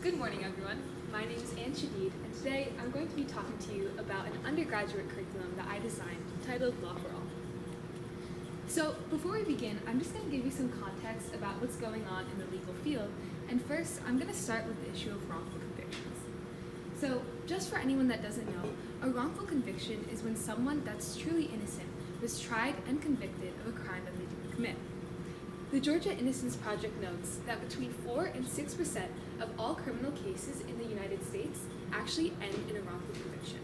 Good morning, everyone. My name is Anne Shadid, and today I'm going to be talking to you about an undergraduate curriculum that I designed titled Law for All. So, before we begin, I'm just going to give you some context about what's going on in the legal field, and first, I'm going to start with the issue of wrongful convictions. So, just for anyone that doesn't know, a wrongful conviction is when someone that's truly innocent was tried and convicted of a crime that they didn't commit. The Georgia Innocence Project notes that between 4 and 6% of all criminal cases in the United States actually end in a wrongful conviction.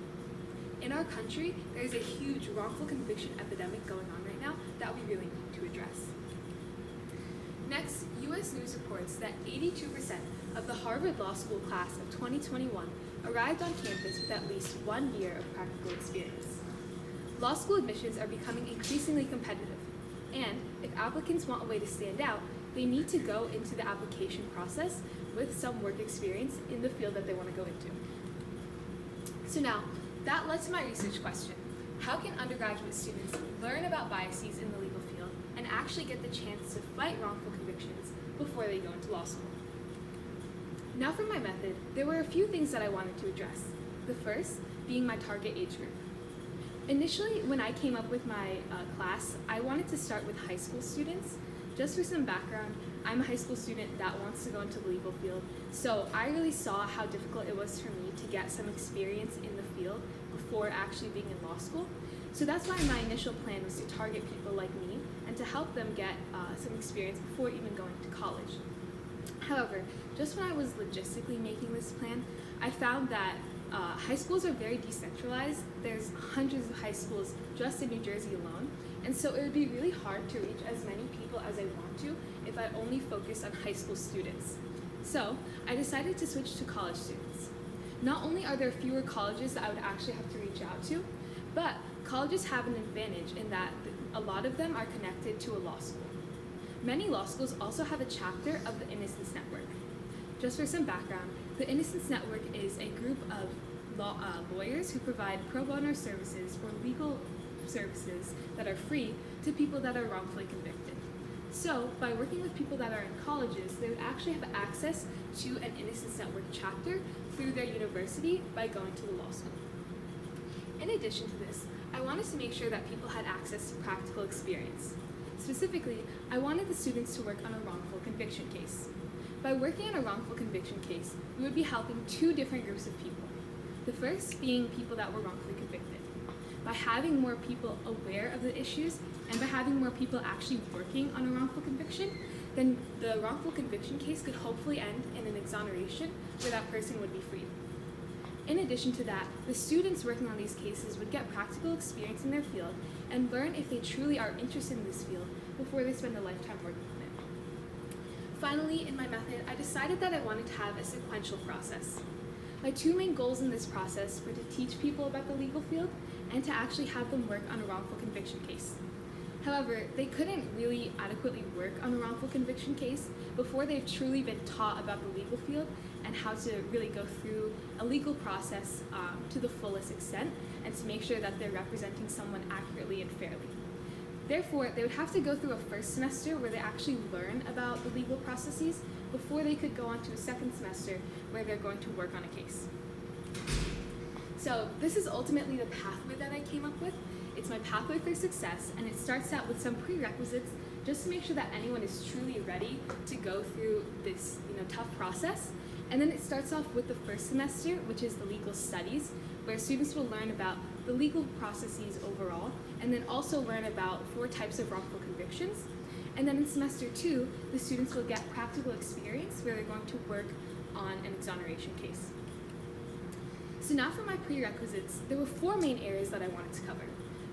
In our country, there is a huge wrongful conviction epidemic going on right now that we really need to address. Next, U.S. News reports that 82% of the Harvard Law School class of 2021 arrived on campus with at least 1 year of practical experience. Law school admissions are becoming increasingly competitive, and if applicants want a way to stand out, they need to go into the application process with some work experience in the field that they want to go into. So now, that led to my research question. How can undergraduate students learn about biases in the legal field and actually get the chance to fight wrongful convictions before they go into law school? Now for my method, there were a few things that I wanted to address. The first being my target age group. Initially, when I came up with my class, I wanted to start with high school students. Just for some background, I'm a high school student that wants to go into the legal field, so I really saw how difficult it was for me to get some experience in the field before actually being in law school. So that's why my initial plan was to target people like me and to help them get some experience before even going to college. However, just when I was logistically making this plan, I found that high schools are very decentralized. There's hundreds of high schools just in New Jersey alone, and so it would be really hard to reach as many people as I want to if I only focused on high school students. So I decided to switch to college students. Not only are there fewer colleges that I would actually have to reach out to, but colleges have an advantage in that a lot of them are connected to a law school. Many law schools also have a chapter of the Innocence Network. Just for some background, the Innocence Network is a group of lawyers who provide pro bono services or legal services that are free to people that are wrongfully convicted. So, by working with people that are in colleges, they would actually have access to an Innocence Network chapter through their university by going to the law school. In addition to this, I wanted to make sure that people had access to practical experience. Specifically, I wanted the students to work on a wrongful conviction case. By working on a wrongful conviction case, we would be helping two different groups of people. The first being people that were wrongfully convicted. By having more people aware of the issues and by having more people actually working on a wrongful conviction, then the wrongful conviction case could hopefully end in an exoneration where that person would be freed. In addition to that, the students working on these cases would get practical experience in their field and learn if they truly are interested in this field before they spend a lifetime working on it. Finally, in my method, I decided that I wanted to have a sequential process. My two main goals in this process were to teach people about the legal field and to actually have them work on a wrongful conviction case. However, they couldn't really adequately work on a wrongful conviction case before they've truly been taught about the legal field and how to really go through a legal process to the fullest extent and to make sure that they're representing someone accurately and fairly. Therefore, they would have to go through a first semester where they actually learn about the legal processes before they could go on to a second semester where they're going to work on a case. So this is ultimately the pathway that I came up with. It's my pathway for success, and it starts out with some prerequisites just to make sure that anyone is truly ready to go through this tough process. And then it starts off with the first semester, which is the legal studies, where students will learn about the legal processes overall, and then also learn about 4 types of wrongful convictions. And then in semester 2, the students will get practical experience where they're going to work on an exoneration case. So now for my prerequisites, there were 4 main areas that I wanted to cover.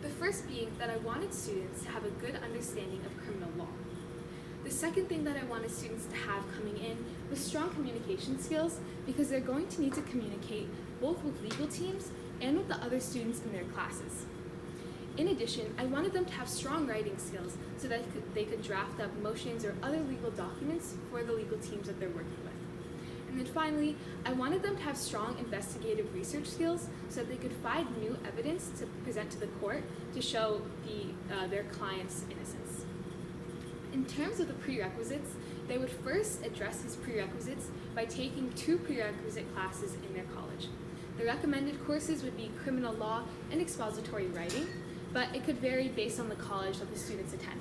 The first being that I wanted students to have a good understanding of criminal law. The second thing that I wanted students to have coming in was strong communication skills, because they're going to need to communicate both with legal teams and with the other students in their classes. In addition, I wanted them to have strong writing skills so that they could draft up motions or other legal documents for the legal teams that they're working with. And then finally, I wanted them to have strong investigative research skills so that they could find new evidence to present to the court to show their client's innocence. In terms of the prerequisites, they would first address these prerequisites by taking 2 prerequisite classes in their college. The recommended courses would be criminal law and expository writing, but it could vary based on the college that the students attend.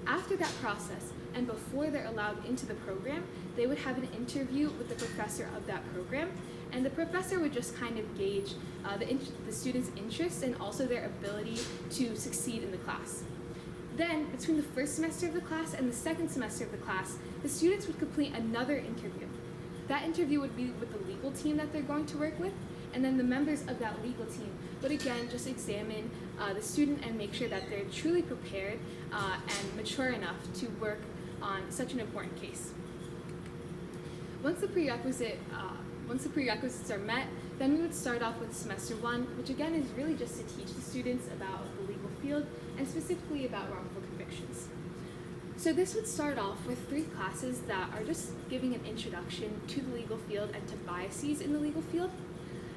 After that process, and before they're allowed into the program, they would have an interview with the professor of that program, and the professor would just kind of gauge the students' interest and also their ability to succeed in the class. Then, between the first semester of the class and the second semester of the class, the students would complete another interview. That interview would be with the legal team that they're going to work with, and then the members of that legal team would again just examine the student and make sure that they're truly prepared and mature enough to work on such an important case. Once the prerequisites are met, then we would start off with semester 1, which again is really just to teach the students about the legal field and specifically about wrongful convictions. So this would start off with 3 classes that are just giving an introduction to the legal field and to biases in the legal field.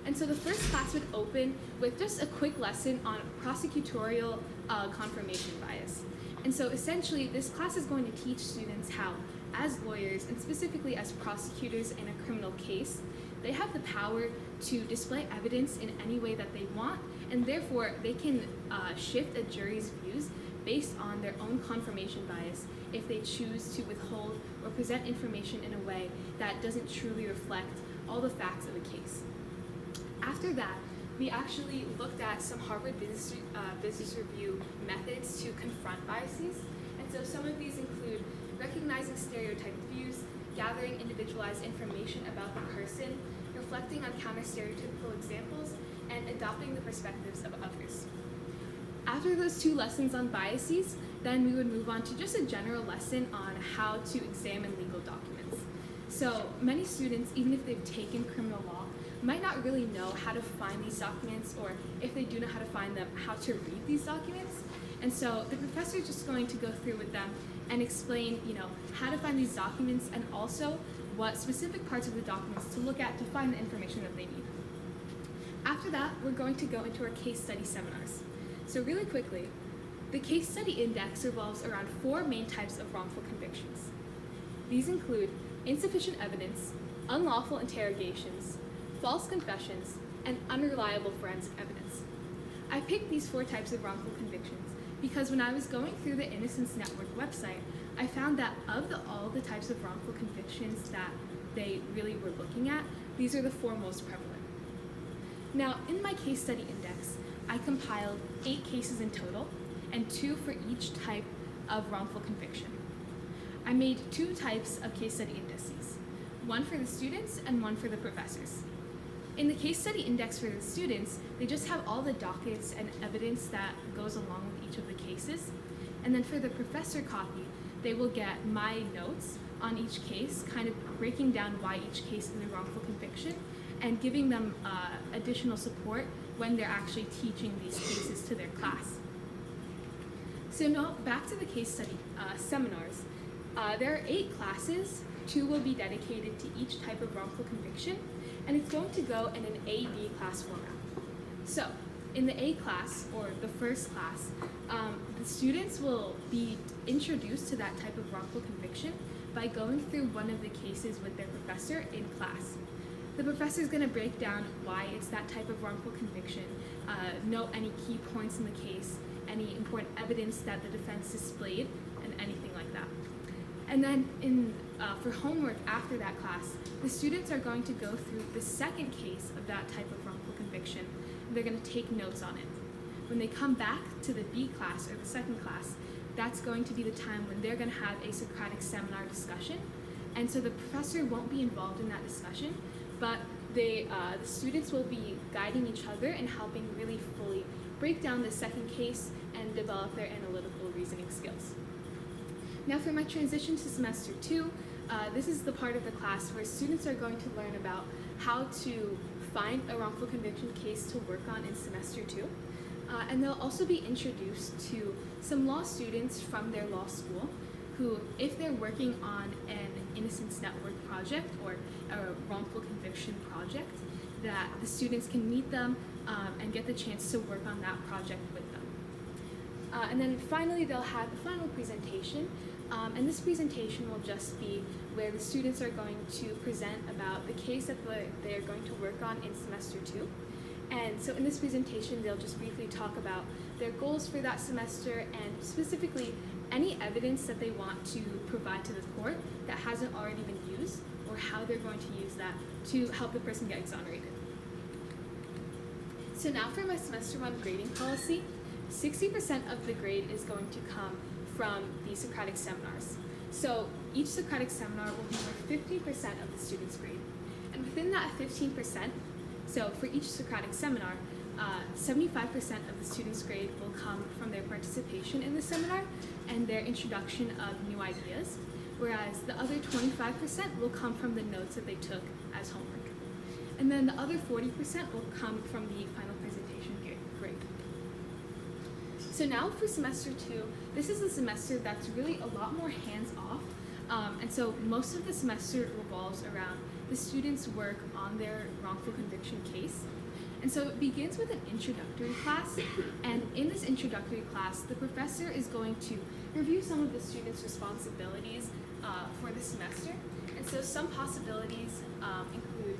And so the first class would open with just a quick lesson on prosecutorial confirmation bias. And so essentially, this class is going to teach students how, as lawyers, and specifically as prosecutors in a criminal case, they have the power to display evidence in any way that they want, and therefore they can shift a jury's views based on their own confirmation bias if they choose to withhold or present information in a way that doesn't truly reflect all the facts of a case. After that, we actually looked at some Harvard Business Review methods to confront biases. And so some of these include recognizing stereotyped views, gathering individualized information about the person, reflecting on counter-stereotypical examples, and adopting the perspectives of others. After those 2 lessons on biases, then we would move on to just a general lesson on how to examine legal documents. So many students, even if they've taken criminal law, might not really know how to find these documents, or if they do know how to find them, how to read these documents. And so the professor is just going to go through with them and explain, how to find these documents and also what specific parts of the documents to look at to find the information that they need. After that, we're going to go into our case study seminars. So really quickly, the case study index revolves around 4 main types of wrongful convictions. These include insufficient evidence, unlawful interrogations, false confessions, and unreliable forensic evidence. I picked these 4 types of wrongful convictions because when I was going through the Innocence Network website, I found that of all the types of wrongful convictions that they really were looking at, these are the 4 most prevalent. Now, in my case study index, I compiled 8 cases in total, and 2 for each type of wrongful conviction. I made 2 types of case study indices, one for the students and one for the professors. In the case study index for the students, they just have all the dockets and evidence that goes along with each of the cases. And then for the professor copy, they will get my notes on each case, kind of breaking down why each case is a wrongful conviction and giving them additional support when they're actually teaching these cases to their class. So now back to the case study seminars. There are 8 classes, 2 will be dedicated to each type of wrongful conviction, and it's going to go in an A-B class format. So, in the A class, or the first class, the students will be introduced to that type of wrongful conviction by going through one of the cases with their professor in class. The professor is going to break down why it's that type of wrongful conviction, note any key points in the case, any important evidence that the defense displayed, and anything like that. And then for homework after that class, the students are going to go through the second case of that type of wrongful conviction, and they're going to take notes on it. When they come back to the B class, or the second class, that's going to be the time when they're going to have a Socratic seminar discussion. And so the professor won't be involved in that discussion, but the students will be guiding each other and helping really fully break down the second case and develop their analytical reasoning skills. Now for my transition to semester 2, this is the part of the class where students are going to learn about how to find a wrongful conviction case to work on in semester 2. And they'll also be introduced to some law students from their law school who, if they're working on an Innocence Network project or a wrongful conviction project, that the students can meet them and get the chance to work on that project with them. And then finally, they'll have the final presentation And this presentation will just be where the students are going to present about the case that they're going to work on in semester 2. And so in this presentation, they'll just briefly talk about their goals for that semester and specifically any evidence that they want to provide to the court that hasn't already been used, or how they're going to use that to help the person get exonerated. So now for my semester 1 grading policy, 60% of the grade is going to come from the Socratic seminars. So each Socratic seminar will be worth 50% of the student's grade. And within that 15%, so for each Socratic seminar, 75% of the student's grade will come from their participation in the seminar and their introduction of new ideas, whereas the other 25% will come from the notes that they took as homework. And then the other 40% will come from the final presentation grade. So now for semester 2, this is a semester that's really a lot more hands-off, and so most of the semester revolves around the students' work on their wrongful conviction case. And so it begins with an introductory class, and in this introductory class, the professor is going to review some of the students' responsibilities for the semester. And so some possibilities include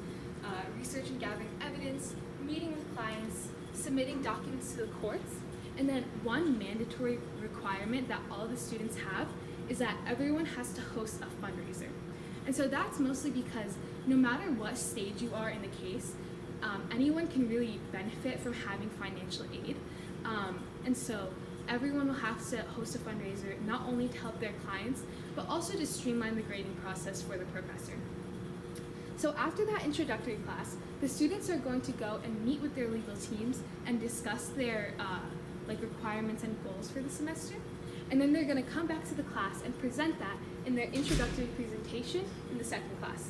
research and gathering evidence, meeting with clients, submitting documents to the courts, and then one mandatory requirement that all the students have is that everyone has to host a fundraiser. And so that's mostly because no matter what stage you are in the case, anyone can really benefit from having financial aid. And so everyone will have to host a fundraiser not only to help their clients, but also to streamline the grading process for the professor. So after that introductory class, the students are going to go and meet with their legal teams and discuss their requirements and goals for the semester. And then they're going to come back to the class and present that in their introductory presentation in the second class.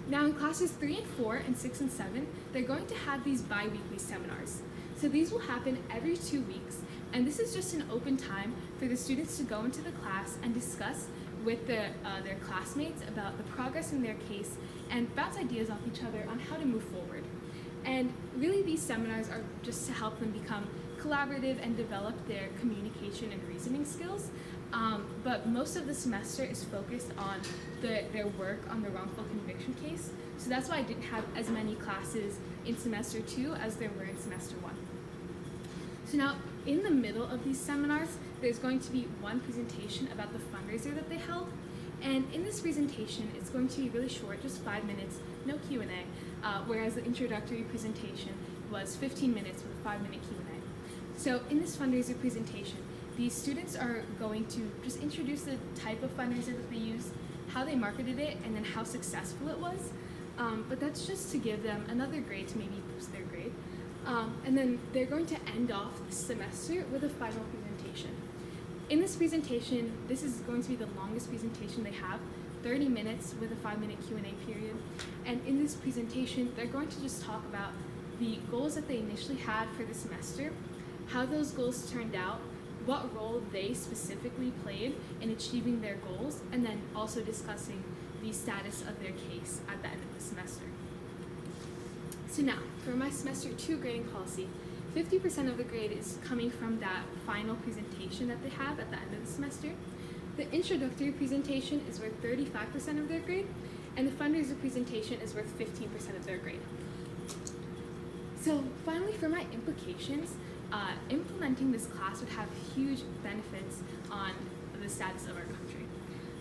Now in classes 3 and 4 and 6 and 7, they're going to have these bi-weekly seminars. So these will happen every 2 weeks, and this is just an open time for the students to go into the class and discuss with their classmates about the progress in their case and bounce ideas off each other on how to move forward. And really these seminars are just to help them become collaborative and develop their communication and reasoning skills. But most of the semester is focused on their work on the wrongful conviction case. So that's why I didn't have as many classes in semester 2 as there were in semester 1. So now in the middle of these seminars, there's going to be one presentation about the fundraiser that they held. And in this presentation, it's going to be really short, just 5 minutes, no Q&A, whereas the introductory presentation was 15 minutes with a 5-minute Q&A. So in this fundraiser presentation, these students are going to just introduce the type of fundraiser that they used, how they marketed it, and then how successful it was. But that's just to give them another grade to maybe boost their grade. And then they're going to end off the semester with a final presentation. In this presentation, this is going to be the longest presentation they have, 30 minutes with a 5-minute Q&A period. And in this presentation, they're going to just talk about the goals that they initially had for the semester, how those goals turned out, what role they specifically played in achieving their goals, and then also discussing the status of their case at the end of the semester. So now, for my semester 2 grading policy, 50% of the grade is coming from that final presentation that they have at the end of the semester. The introductory presentation is worth 35% of their grade, and the fundraiser presentation is worth 15% of their grade. So finally, for my implications, implementing this class would have huge benefits on the status of our country.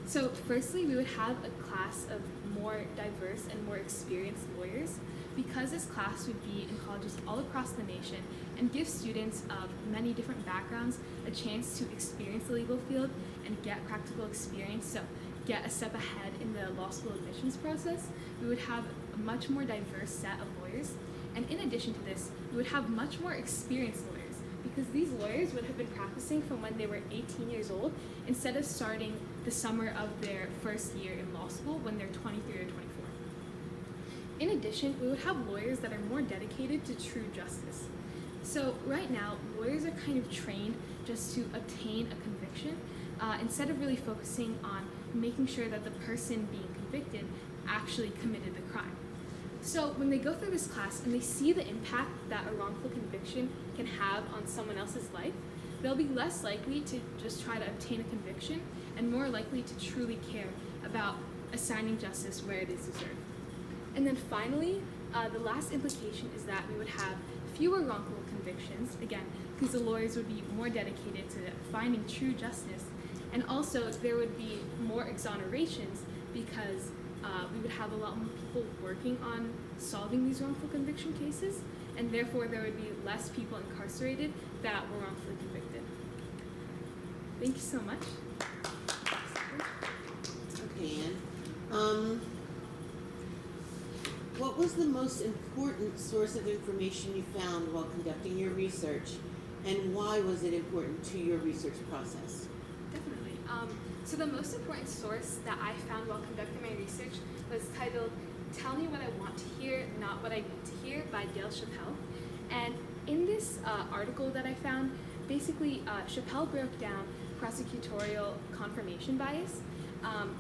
So firstly, we would have a class of more diverse and more experienced lawyers, because this class would be in colleges all across the nation and give students of many different backgrounds a chance to experience the legal field and get practical experience, so get a step ahead in the law school admissions process. We would have a much more diverse set of lawyers, and in addition to this, we would have much more experienced lawyers, because these lawyers would have been practicing from when they were 18 years old instead of starting the summer of their first year in law school when they're 23 or 24. In addition, we would have lawyers that are more dedicated to true justice. So right now, lawyers are kind of trained just to obtain a conviction instead of really focusing on making sure that the person being convicted actually committed the crime. So when they go through this class and they see the impact that a wrongful conviction can have on someone else's life, they'll be less likely to just try to obtain a conviction and more likely to truly care about assigning justice where it is deserved. And then finally, the last implication is that we would have fewer wrongful convictions, again, because the lawyers would be more dedicated to finding true justice, and also there would be more exonerations because we would have a lot more people working on solving these wrongful conviction cases, and therefore there would be less people incarcerated that were wrongfully convicted. Thank you so much. Okay, Anne. What was the most important source of information you found while conducting your research, and why was it important to your research process? Definitely. So the most important source that I found while conducting my research was titled "Tell Me What I Want to Hear, Not What I Need to Hear" by Dale Chappelle. And in this article that I found, basically Chappelle broke down prosecutorial confirmation bias,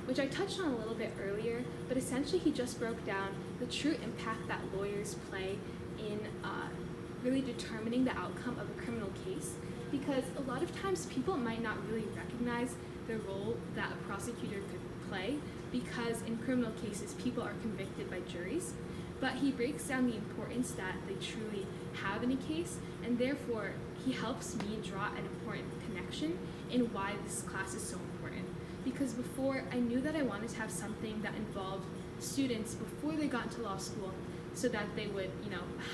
which I touched on a little bit earlier, but essentially he just broke down the true impact that lawyers play in really determining the outcome of a criminal case, because a lot of times people might not really recognize the role that a prosecutor could play, because in criminal cases people are convicted by juries, but he breaks down the importance that they truly have in a case, and therefore he helps me draw an important connection in why this class is so important. Because before, I knew that I wanted to have something that involved students before they got into law school, so that they would,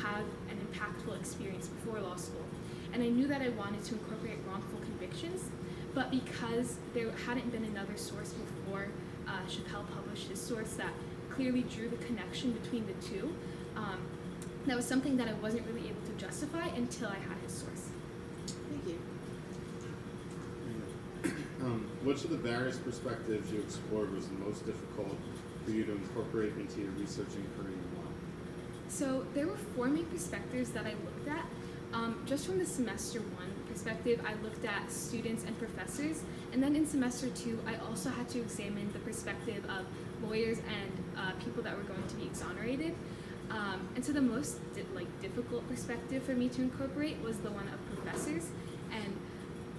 have an impactful experience before law school. And I knew that I wanted to incorporate wrongful convictions, but because there hadn't been another source before Chappelle published his source that clearly drew the connection between the two, that was something that I wasn't really able to justify until I had his source. Thank you. Which of the various perspectives you explored was the most difficult for you to incorporate into your research inquiry and why? So there were 4 main perspectives that I looked at. Just from the semester 1 perspective, I looked at students and professors, and then in semester 2, I also had to examine the perspective of lawyers and people that were going to be exonerated. And so the most difficult perspective for me to incorporate was the one of professors. And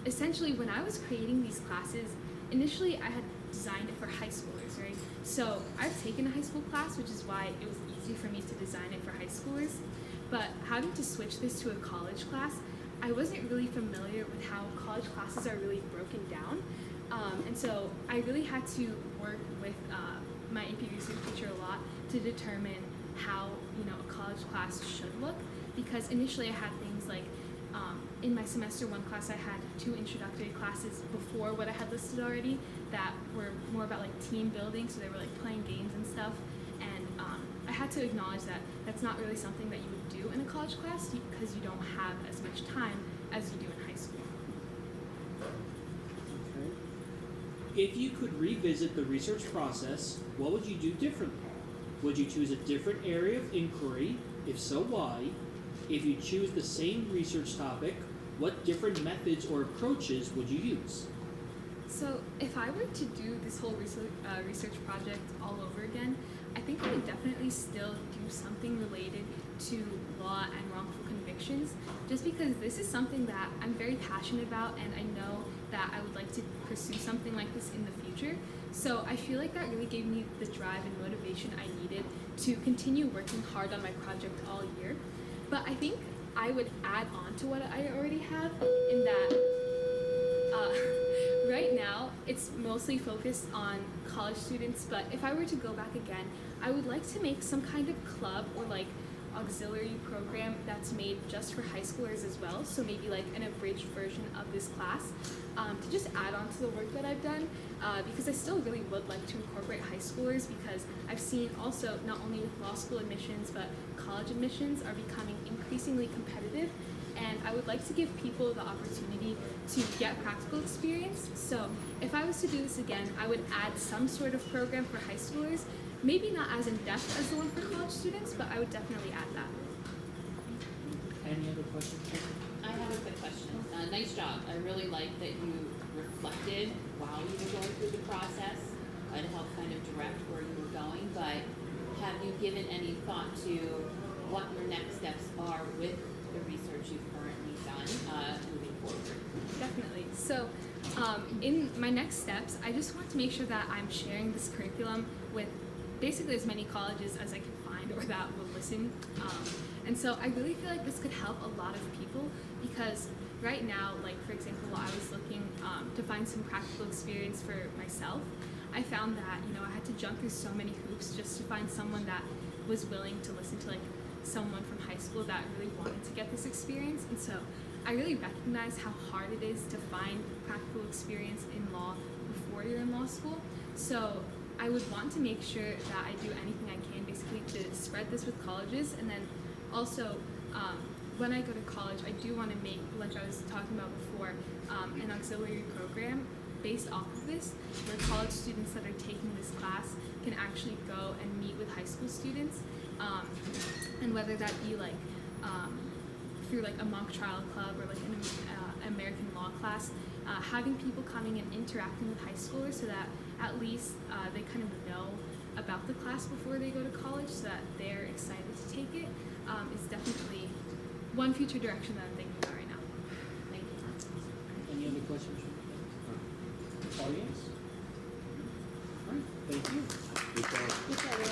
essentially, when I was creating these classes, initially I had designed it for high schoolers, right? So I've taken a high school class, which is why it was easy for me to design it for high schoolers. But having to switch this to a college class, I wasn't really familiar with how college classes are really broken down. And so I really had to work with my AP research teacher a lot to determine how a college class should look, because initially I had things like in my semester 1 class I had 2 introductory classes before what I had listed already that were more about team building, so they were playing games and stuff, and I had to acknowledge that that's not really something that you would do in a college class because you don't have as much time as you do in high school. Okay. If you could revisit the research process, what would you do differently? Would you choose a different area of inquiry? If so, why? If you choose the same research topic, what different methods or approaches would you use? So if I were to do this whole research project all over again, I think I would definitely still do something related to law and wrongful convictions, just because this is something that I'm very passionate about, and I know that I would like to pursue something like this in the future. So I feel like that really gave me the drive and motivation I needed to continue working hard on my project all year. But I think I would add on to what I already have in that right now it's mostly focused on college students, but if I were to go back again, I would like to make some kind of club or auxiliary program that's made just for high schoolers as well, so maybe an abridged version of this class, to just add on to the work that I've done, because I still really would like to incorporate high schoolers, because I've seen also not only with law school admissions but college admissions are becoming increasingly competitive, and I would like to give people the opportunity to get practical experience. So if I was to do this again, I would add some sort of program for high schoolers, maybe not as in-depth as the one for college students, but I would definitely add that. Any other questions? I have a quick question. Nice job. I really like that you reflected while you were going through the process to help kind of direct where you were going, but have you given any thought to what your next steps are with the research you've currently done moving forward? Definitely. So In my next steps, I just want to make sure that I'm sharing this curriculum with basically as many colleges as I can find or that will listen. And so I really feel like this could help a lot of people because right now, like for example, while I was looking to find some practical experience for myself, I found that, you know, I had to jump through so many hoops just to find someone that was willing to listen to like someone from high school that really wanted to get this experience. And so I really recognize how hard it is to find practical experience in law before you're in law school. So I would want to make sure that I do anything I can basically to spread this with colleges. And then also, when I go to college, I do want to make, like I was talking about before, an auxiliary program based off of this, where college students that are taking this class can actually go and meet with high school students, and whether that be like through like a mock trial club or like an American law class, having people coming and interacting with high schoolers so that at least they kind of know about the class before they go to college, so that they're excited to take it, is definitely one future direction that I'm thinking about right now. Thank you. Any other questions from the audience? All right, thank you. Good job. Good job.